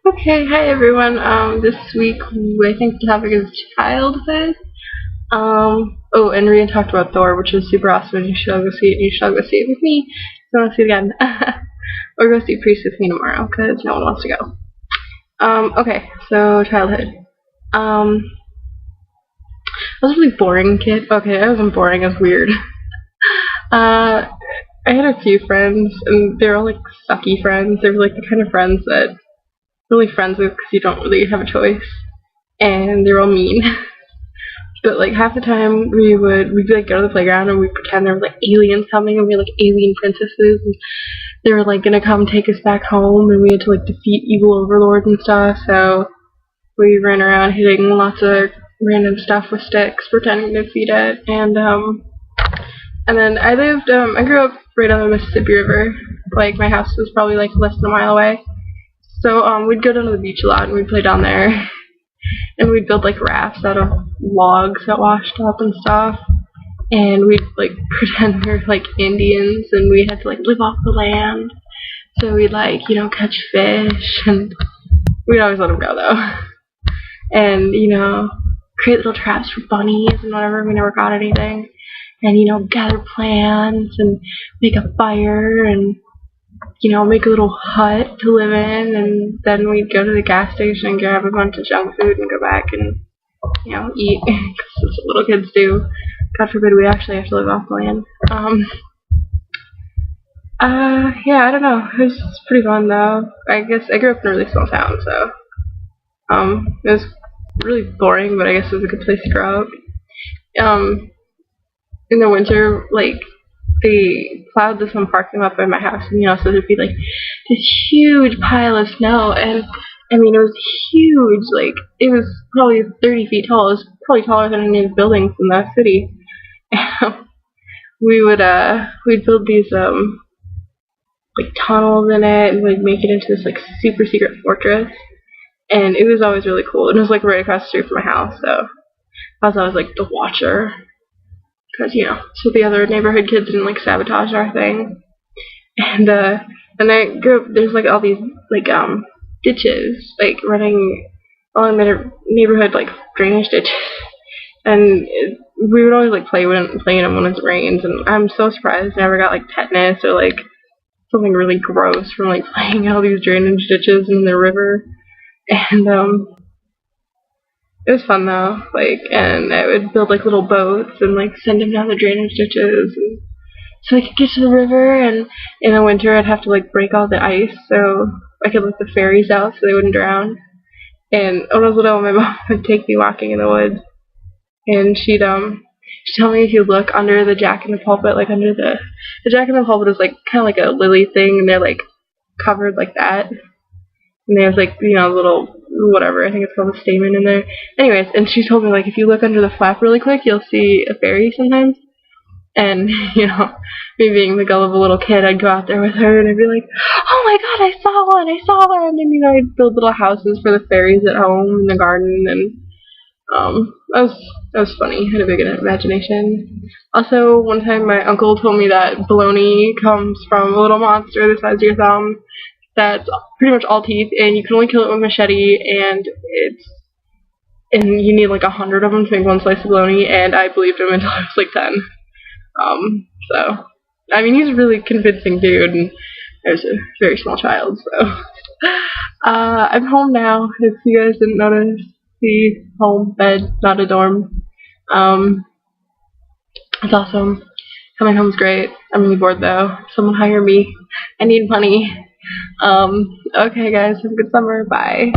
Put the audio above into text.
Okay, hi everyone. This week I think the topic is childhood. Oh, and Rhea talked about Thor, which is super awesome. You should all go see it. You should all go see it with me. If you want to see it again, or go see Priest with me tomorrow because no one wants to go. Okay, so childhood. Um, I was a really boring kid. Okay, I wasn't boring. I was weird. Uh, I had a few friends, and they were all like sucky friends. They were like the kind of friends that really friends with because you don't really have a choice, and they're all mean. But like half the time we'd like go to the playground and we'd pretend there were like aliens coming and we were like alien princesses and they were like gonna come take us back home and we had to like defeat evil overlords and stuff. So we ran around hitting lots of random stuff with sticks, pretending to defeat it. And then I grew up right on the Mississippi River. Like my house was probably like less than a mile away. So we'd go down to the beach a lot and we'd play down there. And we'd build like rafts out of logs that washed up and stuff. And we'd like pretend we were like Indians and we had to like live off the land. So we'd like, catch fish and we'd always let them go though. And, create little traps for bunnies and whatever. We never got anything. And, gather plants and make a fire and make a little hut to live in, and then we'd go to the gas station and grab a bunch of junk food and go back and, eat, because that's what little kids do. God forbid we actually have to live off the land. Yeah, I don't know. It was pretty fun, though. I guess I grew up in a really small town, so, it was really boring, but I guess it was a good place to grow up. In the winter, like, they plowed this one parking lot by my house, and so there'd be like this huge pile of snow, and I mean it was huge, like it was probably 30 feet tall. It was probably taller than any of the buildings in the city. We'd build these like tunnels in it, and we'd make it into this like super secret fortress, and it was always really cool. And it was like right across the street from my house, so I was always like the watcher. Because, so the other neighborhood kids didn't, like, sabotage our thing. And I grew up, there's, like, all these, like, ditches, like, running along the neighborhood, like, drainage ditches. And we would always, like, play in them when it rains. And I'm so surprised I never got, like, tetanus or, like, something really gross from, like, playing in all these drainage ditches in the river. And, it was fun though, and I would build like little boats and like send them down the drainage ditches, and so I could get to the river. And in the winter, I'd have to like break all the ice so I could let the fairies out so they wouldn't drown. And when I was little, my mom would take me walking in the woods, and she'd tell me if you look under the jack in the pulpit, like under the jack in the pulpit is like kind of like a lily thing, and they're like covered like that. And they have like, little whatever, I think it's called a stamen in there. Anyways, and she told me like if you look under the flap really quick, you'll see a fairy sometimes. And, me being the gullible little kid, I'd go out there with her and I'd be like, oh my god, I saw one. And, I'd build little houses for the fairies at home in the garden. And, that was funny. I had a big imagination. Also, one time my uncle told me that bologna comes from a little monster the size of your thumb that's pretty much all teeth, and you can only kill it with a machete, and you need like 100 of them to make one slice of bologna, and I believed him until I was like 10. So, I mean, he's a really convincing dude, and I was a very small child, so. I'm home now, if you guys didn't notice. See, home, bed, not a dorm. It's awesome. Coming home's great. I'm really bored though. Someone hire me. I need money. Okay guys, have a good summer. Bye.